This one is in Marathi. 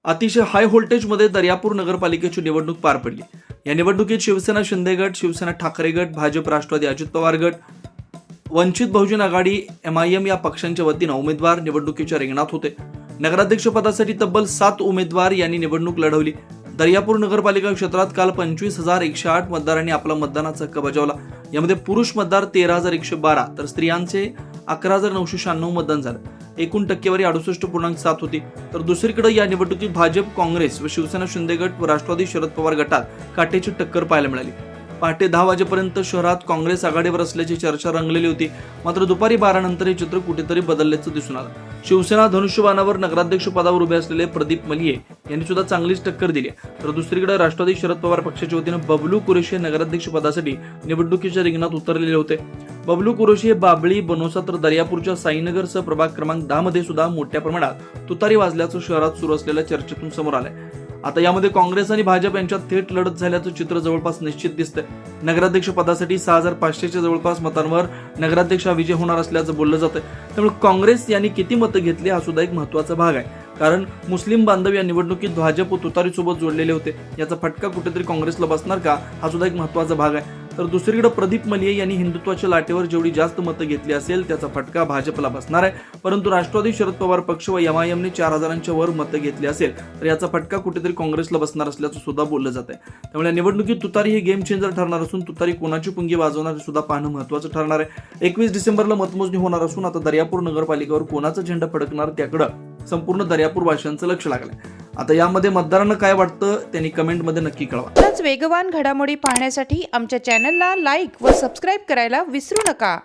अतिशय हाय व्होल्टेजमध्ये दर्यापूर नगरपालिकेची निवडणूक पार पडली। या निवडणुकीत शिवसेना शिंदे गट, शिवसेना ठाकरे गट, भाजप राष्ट्रवादी अजित पवार गट, वंचित बहुजन आघाडी MIM या पक्षांच्या वतीनं उमेदवार निवडणुकीच्या रिंगणात होते। नगराध्यक्ष पदासाठी तब्बल 7 उमेदवार यांनी निवडणूक लढवली। दर्यापूर नगरपालिका क्षेत्रात काल 25,108 मतदारांनी आपला मतदानाचा हक्क बजावला। यामध्ये पुरुष मतदार 13,112 तर स्त्रियांचे 11,996 मतदान झालं। एकूण टक्केवारी 68.7 होती। तर दुसरीकडे या निवडणुकीत भाजप, काँग्रेस व शिवसेना शिंदे गट व राष्ट्रवादी शरद पवार गटात काटेची टक्कर पाहायला मिळाली। पहाटे 10 वाजेपर्यंत शहरात काँग्रेस आघाडीवर असल्याची चर्चा रंगलेली होती। मात्र दुपारी 12 नंतर हे चित्र कुठेतरी बदलल्याचं दिसून आलं। शिवसेना धनुष्यबाणावर नगराध्यक्ष पदावर उभे असलेले प्रदीप मलिये यांनी सुद्धा चांगलीच टक्कर दिली। तर दुसरीकडे राष्ट्रवादी शरद पवार पक्षाच्या वतीनं बबलू कुरेशी नगराध्यक्ष पदासाठी निवडणुकीच्या रिंगणात उतरलेले होते। बबलू कुरेशी हे बाबळी, बनोसा तर दर्यापूरच्या साईनगरसह प्रभाग क्रमांक 10 मध्ये सुद्धा मोठ्या प्रमाणात तुतारी वाजल्याचं शहरात सुरू असलेल्या चर्चेतून समोर आलंय। आता यामध्ये काँग्रेस आणि भाजप यांच्यात थेट लढत झाल्याचं चित्र जवळपास निश्चित दिसतंय। नगराध्यक्ष पदासाठी 6,500च्या जवळपास मतांवर नगराध्यक्ष विजय होणार असल्याचं बोललं जातंय। त्यामुळे काँग्रेस यांनी किती मतं घेतली हा सुद्धा एक महत्त्वाचा भाग आहे, कारण मुस्लिम बांधव या निवडणुकीत भाजप व तुतारीसोबत जोडलेले होते। याचा फटका कुठेतरी काँग्रेसला बसणार का हा सुद्धा एक महत्त्वाचा भाग आहे। तर दुसरीकडे प्रदीप मलिये यांनी हिंदुत्वाच्या लाटेवर जेवढी जास्त मतं घेतली असेल त्याचा फटका भाजपला बसणार आहे। परंतु राष्ट्रवादी शरद पवार पक्ष व MIM ने 4,000च्या वर मतं घेतली असेल तर याचा फटका कुठेतरी काँग्रेसला बसणार असल्याचं सुद्धा बोललं जात आहे। त्यामुळे निवडणुकीत तुतारी हे गेम चेंजर ठरणार असून तुतारी कोणाची पुंगी वाजवणार हे सुद्धा पाहणं महत्त्वाचं ठरणार आहे। 21 डिसेंबरला मतमोजणी होणार असून आता दर्यापूर नगरपालिकेवर कोणाचा झेंडा फडकणार त्याकडे संपूर्ण दर्यापूर वासियांचं लक्ष लागलंय। आता यामध्ये मतदारांना काय वाटतं त्यांनी कमेंटमध्ये नक्की कळवा। अशाच वेगवान घडामोडी पाहण्यासाठी आमच्या चॅनलला लाईक व सबस्क्राईब करायला विसरू नका।